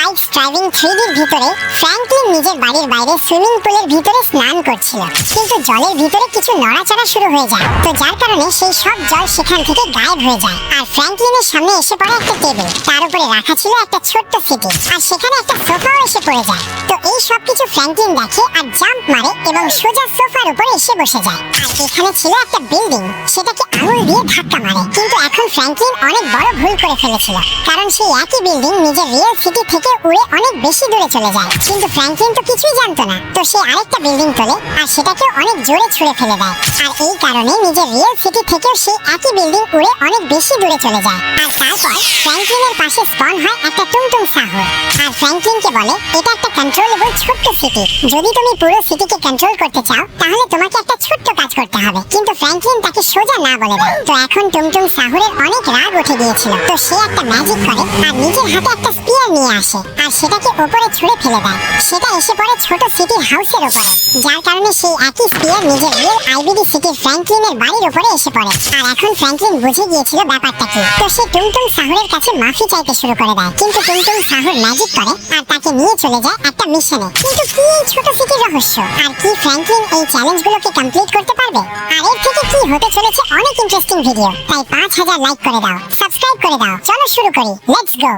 Likes driving 3Dর ভিতরে Franklin নিজের বাড়ির বাইরে সুইমিং পুলের ভিতরে স্নান করছিল, কিন্তু জলের ভিতরে কিছু নড়াচড়া শুরু হয়ে যায়। তো যার কারণে সেই সব জল সেখান থেকে গায়েব হয়ে যায়। আর ফ্র্যাঙ্কলিনের সামনে এসে পড়ে একটা টেবিল, তার উপরে রাখা ছিল একটা ছোট্ট সিটি, আর সেখানে একটা সোফাও এসে পড়ে যায়। তো এই সব কিছু ফ্র্যাঙ্কলিন দেখে আর জাম্প মারে এবং সোজা সোফার উপরে এসে বসে যায়। আর এখানে ছিল একটা বিল্ডিং, সেটাকে আঙুল দিয়ে ধাক্কা মারে। কিন্তু এখন ফ্র্যাঙ্কলিন অনেক বড় ভুল করে ফেলেছিল, কারণ সেই একই বিল্ডিং নিজের রিয়েল সিটি থেকে উড়ে অনেক বেশি দূরে চলে যায়। কিন্তু ফ্র্যাঙ্কলিন তো কিছুই জানতো না, তো সে আরেকটা বিল্ডিং তোলে আর সেটাকে অনেক জোরে ছুঁড়ে ফেলে দেয়। আর এই কারণে নিজের রিয়েল সিটি থেকেও সেই একই বিল্ডিং উড়ে অনেক বেশি দূরে চলে যায়। আর তারপর ফ্র্যাঙ্কলিনের পাশে স্পন হয় একটা টুংটুং সাহর, আর ফ্র্যাঙ্কলিনকে বলে এটা একটা কন্ট্রোলেবল ছোট্ট সিটি, যদি তুমি পুরো সিটিকে কন্ট্রোল করতে চাও তাহলে তোমাকে একটা ছোট্ট কাজ করতে হবে। কিন্তু ফ্র্যাঙ্কলিন তাকে সোজা না বলে দেয়। তো এখন টুংটুং সাহরের অনেক রাগ উঠে গিয়েছিল, তো সে একটা ম্যাজিক করে আর নিজের হাতে একটা স্পিয়ার নিয়ে আসে আর সেটাকে উপরে ছুঁড়ে ফেলে দেয়। সেটা এসে পড়ে ছোট সিটির হাউসের উপরে, যার কারণে সেই একই স্পিয়ার নিজের রিয়েল আইবিডি সিটির ফ্র্যাঙ্কলিনের বাড়ির উপরে এসে পড়ে। আর এখন ফ্র্যাঙ্কলিন বুঝে গিয়েছিল ব্যাপারটা কি, তো সে টুংটুং সাহরের কাছে মাফি চাইতে শুরু করে দেয়। কিন্তু টুংটুং সাহর ম্যাজিক করে আর তাকে নিয়ে চলে যায় একটা মিশনে। কিন্তু কি এই ছোট সিটির রহস্য, আর কি ফ্র্যাঙ্কলিন এই চ্যালেঞ্জগুলোকে কমপ্লিট করতে পারবে? আর এর থেকে কি হতে চলেছে অনেক ইন্টারেস্টিং ভিডিও, তাই 5000 লাইক করে দাও, সাবস্ক্রাইব করে দাও। চলো শুরু করি, লেটস গো।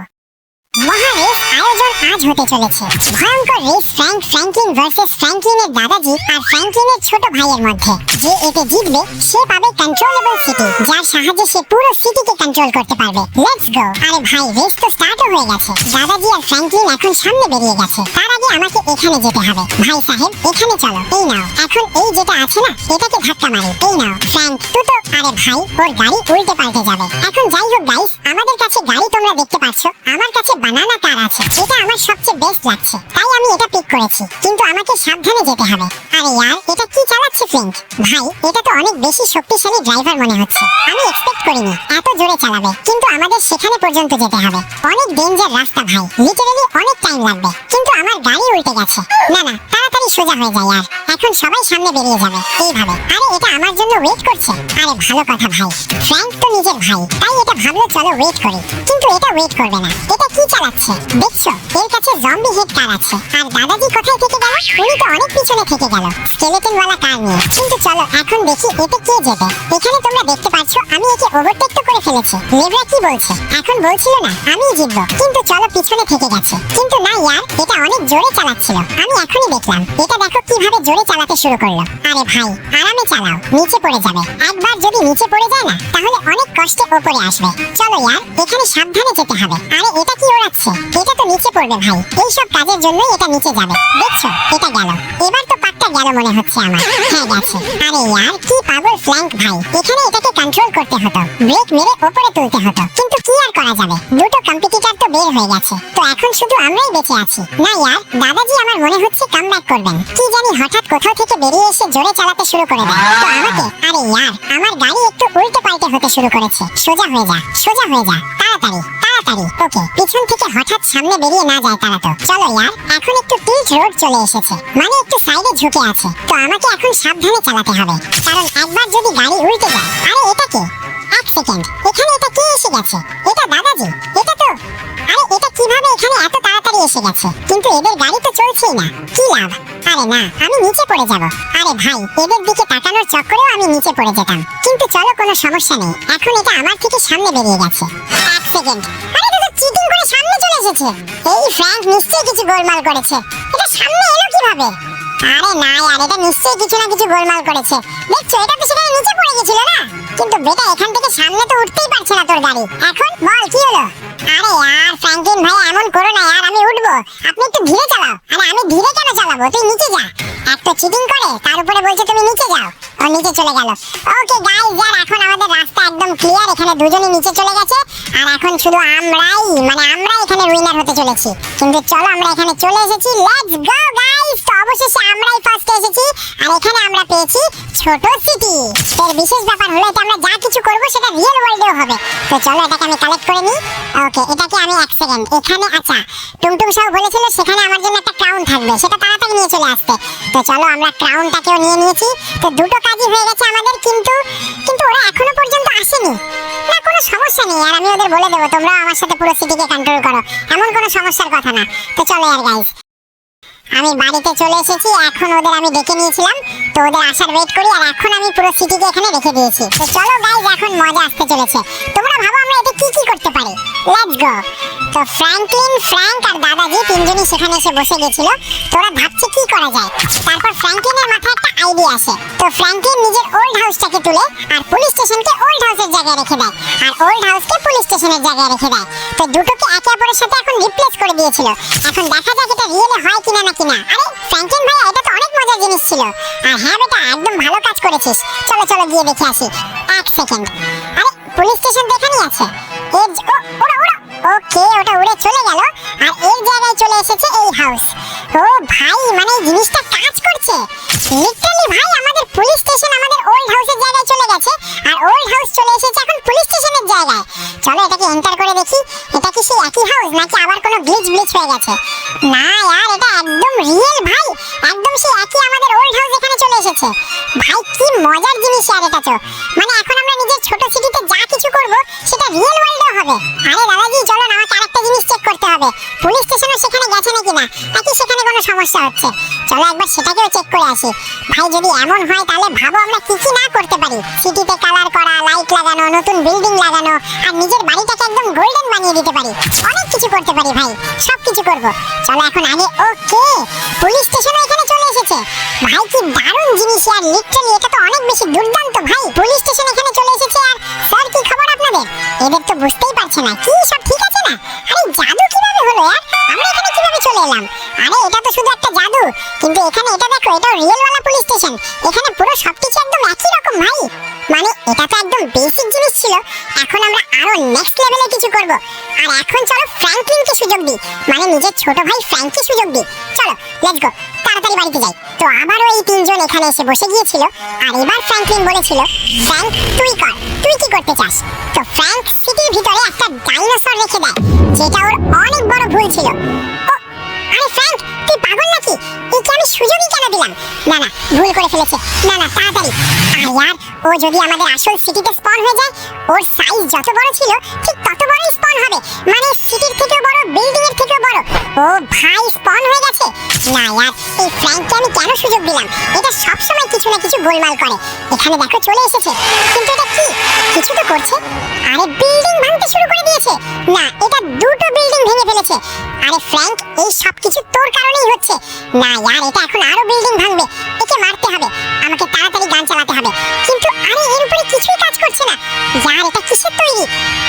মহা রেস আয়োজন আজ হতে চলেছে। ভয়ঙ্কর রেস ফ্র্যাঙ্কলিন ভার্সেস ফ্র্যাঙ্কলিনের দাদাজি আর ফ্র্যাঙ্কলিনের ছোট ভাইয়ের মধ্যে। যে এতে জিতবে সে পাবে কন্ট্রোলেবল সিটি, যার সাহায্যে সে পুরো সিটিকে কন্ট্রোল করতে পারবে। Let's go. আরে ভাই, রেস তো স্টার্টও হয়ে গেছে। দাদাজি আর ফ্র্যাঙ্কলিন এখন সামনে বেরিয়ে গেছে, তার আগে আমাকে এখানে যেতে হবে। ভাই সাহেব, এখানে চলো। এই নাও, এখন এই যেটা আছে না, এটাকে ধাক্কা মারি। এই নাও ফ্র্যাঙ্ক, তুতো। আরে ভাই, ওর গাড়ি উল্টে পাল্টে যাবে। এখন যাই হোক গাইস, আমাদের কাছে গাড়ি তোমরা দেখতে পাচ্ছ, আমার কাছে বানানা কার আছে, এটা আমার সবচেয়ে বেস্ট লাগছে, তাই আমি এটা পিক করেছি। কিন্তু আমাকে সাবধানে যেতে হবে। আরে ইয়ার, এটা কি চালাচ্ছে ফ্লিঙ্ক? ভাই, এটা তো অনেক বেশি শক্তিশালী ড্রাইভার মনে হচ্ছে, আমি এক্সপেক্ট করিনি এত জোরে চালাবে। কিন্তু আমাদের সেখানে পর্যন্ত যেতে হবে, অনেক ডেঞ্জার রাস্তা ভাই, লিটারালি অনেক টাইম লাগবে। কিন্তু আমার গাড়ি উল্টে গেছে। না না, তাড়াতাড়ি সোজা হয়ে যায় আর এখন সবাই সামনে বেরিয়ে যাবে এইভাবে। আরে এটা আমার জন্য ওয়েট করছে। আরে ভালো কথা ভাই, ফ্র্যাঙ্ক তো নিজের ভাই, তাই এটা ভাবলো চলো ওয়েট করি। কিন্তু এটা ওয়েট করবে না। এটা কি চালাচ্ছে দেখছো? এর কাছে জম্বি হেড কার আছে। আর দাদাজি কোথায় থেকে গেল? উনি তো অনেক পিছনে থেকে গেল স্কেলেটন ওয়ালা কার নিয়ে। কিন্তু চলো এখন দেখি এতে কে যেতে। এখানে তোমরা দেখতে পাচ্ছ আমি একে ওভারটেক তো করে ফেলেছি। লেব্রা কি বলছে? এখন বলছিল না আমিই জিতবো, কিন্তু চলো পিছনে থেকে গেছে। কিন্তু না ইয়ার, এটা অনেক জোরে চালাচ্ছিল, আমি এখনই দেখলাম। এটা দেখো কিভাবে জোরে চালাতে শুরু করলো। আরে ভাই, আরামে চালাও, নিচে পড়ে যাবে। একবার যদি নিচে পড়ে যায় না, তাহলে অনেক কষ্টে উপরে আসবে। চলো ইয়ার, এখানে সাবধানে যেতে হবে। আরে এটা কি ওড়াচ্ছে? এটা তো নিচে পড়বে ভাই, এই সব কাজের জন্যই এটা নিচে যাবে। দেখছো, এটা গেল। এবার তো পাক্কা গেল মনে হচ্ছে আমার। হ্যাঁ গেছে। আরে ইয়ার, কি পাগল ফ্ল্যাঙ্ক ভাই, এখানে এটাকে কন্ট্রোল করতে হতো, ব্রেক মেরে উপরে তুলতে হতো। কিন্তু কি আর করা যাবে, দুটো কম্পিটিটর তো বের হয়ে গেছে, তো এখন শুধু আমরাই বেঁচে আছি। না ইয়ার, দাদাজি আমার মনে হচ্ছে কামব্যাক করবেন। কি জানি হঠাৎ কোথাও থেকে বেরিয়ে এসে জোরে চালাতে শুরু করে দেয় তো আমাকে। আরে ইয়ার, আমার গাড়ি একটু উল্টে পাল্টে হতে শুরু করেছে। সোজা হয়ে যা, সোজা হয়ে যা, তাড়াতাড়ি তাড়াতাড়ি। ওকে, পিছন থেকে হঠাৎ সামনে বেরিয়ে না যায় তারা তো। চলো ইয়ার, এখন একটু টিল্ট রোড চলে এসেছে, মানে একটু সাইডে ঝুঁকে আছে, তো আমাকে এখন সাবধানে চালাতে হবে, কারণ একবার যদি গাড়ি উল্টে যায়। আরে এটা কে? এক সেকেন্ড, এখানে এটা কে এসে গেছে? এটা দাদাজি, এটা তো। আরে এটা কিভাবে এখানে এত তাড়াতাড়ি এসে গেছে? কিন্তু এদের গাড়ি তো চলছেই না, কি লাভ? আরে না, আমি নিচে পড়ে যাব। আরে ভাই, এদের দিকে তাকানোর চক্করেও আমি নিচে পড়ে যেতাম। কিন্তু চলো, কোনো সমস্যা নেই, এখন এটা আমার থেকে সামনে বেরিয়ে গেছে। এক সেকেন্ড, আরে এটা তো চিটিং করে সামনে চলে এসেছে। এই ফ্র্যাঙ্ক নিশ্চয়ই কিছু গোলমাল করেছে। এটা সামনে এলো কিভাবে? আরে না ইয়ার, এটা নিশ্চয়ই কিছু না কিছু গোলমাল করেছে। দেখছো, এটা তো সেখানে নিচে পড়ে গেছিল না। কিন্তু বেটা, এখান থেকে সামনে তো উঠতেই পারছে না তোর গাড়ি। এখন বল কি হলো? আরে ইয়ার ফ্র্যাঙ্কলিন ভাই, এমন করো না ইয়ার, আমি উঠবো, আপনি একটু ধীরে চালাও। আরে আমি ধীরে কেন চালাবো, তুই নিচে যা। এক তো চিটিং করে, তার উপরে বলছে তুমি নিচে যাও। ও নিচে চলে গেল। ওকে গাইস, यार এখন আমাদের রাস্তা একদম ক্লিয়ার, এখানে দুজনই নিচে চলে গেছে আর এখন শুধু আমরা এখানে উইনার হতে চলেছি। কিন্তু চলো, আমরা এখানে চলে এসেছি, লেটস গো গাইস। তো অবশেষে আমরাই ফার্স্ট এসেছি আর এখানে আমরা পেয়েছি ছোট সিটি। এর বিশেষ ব্যাপার হলো এটা আমরা যা কিছু করব সেটা রিয়েল ওয়ার্ল্ডেও হবে। তো চলো এটাকে আমি কালেক্ট করে নিই। ওকে, এটাকে আমি এক সেকেন্ড এখানে, আচ্ছা টুমটুম সাহেব বলেছিল সেখানে আমার জন্য একটা ক্রাউন থাকবে, সেটা তাড়াতাড়ি নিয়ে চলে আসতে। তো চলো আমরা ক্রাউনটাকেও নিয়ে নিয়েছি। তো দুটো কাজই হয়ে গেছে আমাদের, কিন্তু কিন্তু ওরা এখনো পর্যন্ত আসেনি। না কোনো সমস্যা নেই আর আমি ওদের বলে দেবো তোমরা আমার সাথে পুরো সিটিকে কন্ট্রোল করো, এমন কোনো সমস্যার কথা না। তো চলো আর গাইস, আমি বাড়িতে চলে এসেছি, এখন ওদের আমি ডেকে নিয়েছিলাম, তো ওদের আসার ওয়েট করি। আর এখন আমি পুরো সিটিকে এখানে রেখে দিয়েছি। তো চলো গাইস, এখন মজা আসতে চলেছে। তোমরা ভাবো আমরা এতে কি কি করতে পারি, লেটস গো। তো ফ্র্যাঙ্কলিন, ফ্র্যাঙ্ক আর দাদাজি তিনজনই সেখানে এসে বসে গেছিল। তোরা ভাবছে কি করা যায়। তারপর ফ্র্যাঙ্কলিনের মাথায় একটা আইডিয়া আসে। তো ফ্র্যাঙ্কলিন নিজের ওল্ড হাউসটাকে তুলে আর পুলিশ স্টেশনকে ওল্ড হাউসের জায়গায় রেখে দেয়, আর ওল্ড হাউসকে পুলিশ স্টেশনের জায়গায় রেখে দেয়। তো দুটোকে একে অপরের সাথে এখন রিপ্লেস করে দিয়েছিল। এখন দেখা যাক এটা রিয়েলি হয় কিনা না কিনা। আরে ফ্র্যাঙ্কলিন ভাই, এটা তো অনেক মজার জিনিস ছিল। আর হ্যাঁ বেটা, একদম ভালো কাজ করেছিস। চলো চলো গিয়ে দেখে আসি। এক সেকেন্ড, আরে পুলিশ স্টেশন দেখানি আছে। ওরা ওকে, ওটা উড়ে চলে গেল আর এর জায়গায় চলে এসেছে এই হাউস। ও ভাই, মানে এই জিনিসটা কাজ করছে লিটারালি ভাই। আমাদের পুলিশ স্টেশন আমাদের ওল্ড হাউসের জায়গায় চলে গেছে আর ওল্ড হাউস চলে এসেছে এখন পুলিশ স্টেশনের জায়গায়। চলো এটাকে এন্টার করে দেখি, এটা কি সেই একই হাউস নাকি আবার কোনো গ্লিচ হয়ে গেছে। না यार, এটা একদম রিয়েল ভাই, একদম সেই একই আমাদের ওল্ড হাউস এখানে চলে এসেছে। ভাই কি মজার জিনিস यार এটা তো। মানে এখন আমরা নিজের ছোট সিটিতে যা কিছু করব সেটা রিয়েল ওয়ার্ল্ডেও হবে। আরে দাদাজি চলো না, আমাকে আরেকটা জিনিস চেক করতে হবে। পুলিশ স্টেশনও সেখানে গেছে নাকি না, নাকি সেখানে কোনো সমস্যা হচ্ছে। চলো একবার সেটাকেও চেক করে আসি। ভাই যদি এমন হয় তাহলে ভাবো আমরা কি কি না করতে পারি। সিটিতে কালার করা, লাইট লাগানো, নতুন বিল্ডিং লাগানো আর নিজের বাড়িটাকে একদম গোল্ডেন বানিয়ে দিতে পারি। অনেক কিছু করতে পারি ভাই, সব কিছু করব। চলো এখন আগে ওকে, পুলিশ স্টেশনও এখানে চলে এসেছে। ভাই কি দারুণ জিনিস यार, লিটারালি এটা তো অনেক বেশি দুর্দান্ত ভাই। পুলিশ স্টেশন এখানে চলে এসেছে আর স্যার কি খবর আপনাদের? এদের তো বুঝতেই পারছে না কি সব ঠিক আছে না। আরে জাদু কিভাবে হলো यार, আমরা এখানে কিভাবে চলে এলাম? আরে এটা তো শুধু একটা জাদু, কিন্তু এখানে এটা দেখো, এটা রিয়েল ওয়ালা পুলিশ স্টেশন। এখানে পুরো সবকিছু একদম একই রকম ভাই। মানে এটা তো একদম বেসিক জিনিস ছিল, এখন আমরা আরো নেক্সট লেভেলে কিছু করব। আর এখন চলো ফ্র্যাঙ্কলিনকে সুযোগ দিই, মানে নিজের ছোট ভাই ফ্র্যাঙ্ককে সুযোগ দিই। চলো লেটস গো, তাড়াতাড়ি বাড়িতে যাই। তো আবারও এই তিনজন এখানে এসে বসে গিয়েছিল আর এবার ফ্র্যাঙ্কলিন বলেছিল, ফ্র্যাঙ্ক তুই কর, তুই কি করতে চাস? তো ফ্র্যাঙ্ক সিটির ভিতরে একটা ডাইনোসর রেখে দেয়, যেটা ওর অনেক বড় ভুল ছিল। আরে ফ্র্যাঙ্ক তুই পাগল নাকি? একে আমি সুযোগই কেন দিলাম? না না, ভুল করে ফেলেছে। না না তাড়াতাড়ি। আর यार, ও যদি আমাদের আসল সিটিতে স্পন হয়ে যায়, ওর সাইজ যত বড় ছিল ঠিক তত বড়ই স্পন হবে। মানে সিটির থেকেও বড়, বিল্ডিং এর থেকেও বড়। ও ভাই স্পন হয়ে গেছে। না यार, এই ফ্র্যাঙ্ককে আমি কেন সুযোগ দিলাম? এটা সব সময় কিছু না কিছু গোলমাল করে। এখানে দেখো চলে এসেছে, কিন্তু এটা কি কিছু তো করছে। আরে বিল্ডিং ভাঙতে শুরু করে দিয়েছে। না, এটা দুটো বিল্ডিং ভেঙে ফেলেছে। আরে ফ্র্যাঙ্ক, এই সব কিছু তোর কারণেই হচ্ছে। না यार, এটা এখন আরো বিল্ডিং ভাঙবে। একে মারতে হবে, আমাকে তাড়াতাড়ি গান চালাতে হবে। কিন্তু আরে এর উপরে কিছুই কাজ করছে না। यार এটা কিসের তৈরি?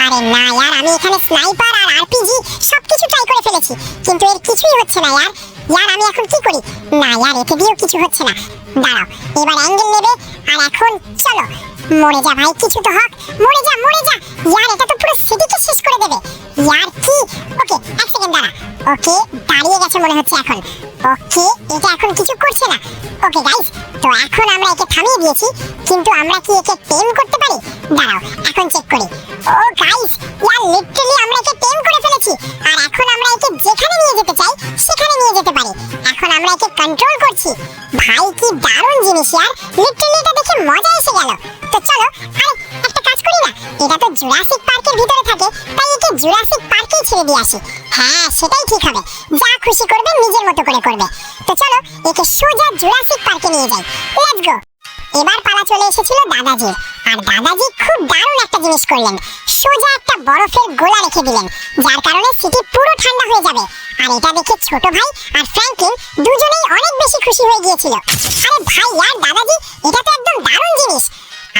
আরে না यार, আমি এখানে স্নাইপার আর আরপিজি সবকিছু ট্রাই করে ফেলেছি, কিন্তু এর কিছুই হচ্ছে না यार। यार আমি এখন কি করি? না यार, এতে দিয়েও কিছু হচ্ছে না। দাঁড়াও, এবার অ্যাঙ্গেল নেবে আর এখন চলো মরে যা ভাই, কিছু তো হক, মরে যা মরে যা। यार এটা তো পুরো সিটিকে শেষ করে দেবে। यार কি? ওকে এক সেকেন্ড দাঁড়া। ওকে দাঁড়িয়ে গেছে মনে হচ্ছে এখন। ওকে এটা এখন কিছু করছে না। ওকে গাইস, তো এখন আমরা একে থামিয়ে দিয়েছি, কিন্তু আমরা কি একে টেম করতে পারি? দাঁড়াও এখন চেক করি। ও গাইস, यार লিটারালি আমরা একে টেম করে ফেলেছি। আর এখন আমরা একে যেখানে নিয়ে যেতে চাই সেখানে নিয়ে যেতে পারি। এখন আমরা একে কন্ট্রোল করছি। ভাই কি দারুণ জিনিস यार, লিটারালি এটা দেখে মজা এসে গেল। তো চলো আরে একটা কাজ করি না, এটা তো জুরাসিক পার্কের ভিতরে থাকে, তাই একে জুরাসিক পার্কেই ছেড়ে দিয়ে আসি। হ্যাঁ সেটাই ঠিক হবে, যা খুশি করবে নিজের মতো করে করবে। তো চলো একে সোজা জুরাসিক পার্কে নিয়ে যাই, লেটস গো। এবার পালা চলে এসেছিল দাদাজির, আর দাদাজি খুব দারুণ একটা জিনিস করলেন। সোজা একটা বরফের গোলা রেখে দিলেন, যার কারণে সিটি পুরো ঠান্ডা হয়ে যাবে। আর এটা দেখে ছোট ভাই আর ফ্র্যাঙ্কলিন দুজনেই অনেক বেশি খুশি হয়ে গিয়েছিল। আরে ভাই यार দাদাজি, এটা তো একদম দারুণ জিনিস।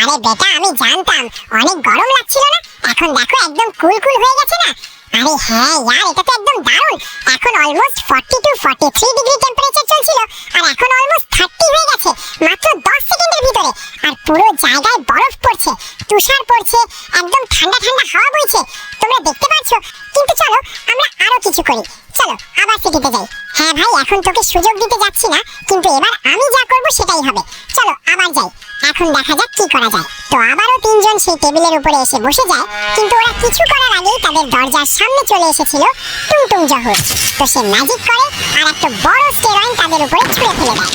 আরে বেটা আমি জানতাম অনেক গরম লাগছিল না, এখন দেখো একদম কুল হয়ে গেছে না। আরে হ্যাঁ यार, এটা তো একদম দারুণ। এখন অলমোস্ট 42-43 ডিগ্রি টেম্পারেচার চলছিল, আর এখন অলমোস্ট 30 হয়ে গেছে মাত্র 10 সেকেন্ডের ভিতরে। আর পুরো জায়গায় বরফ পড়ছে, তুষার পড়ছে, একদম ঠান্ডা ঠান্ডা হাওয়া বইছে, তোমরা দেখতে পাচ্ছ। কিন্তু চলো আমরা আরো কিছু করি, চলো আবার সিটিতে যাই। হ্যাঁ ভাই, এখন তোকে সুযোগ দিতে যাচ্ছি না, কিন্তু এবার আমি যা করব সেটাই হবে। চলো আবার যাই, এখন দেখা যাক কি করা যায়। তো আবারও তিনজন সেই টেবিলের উপরে এসে বসে যায়, কিন্তু ওরা কিছু করার আগেই তাদের দরজার সামনে চলে এসেছিল টুংটুং জহুর। তো সে ম্যাজিক করে আর একটা বড় স্টেরয়েড তাদের উপরে ছুঁড়ে ফেলে দেয়।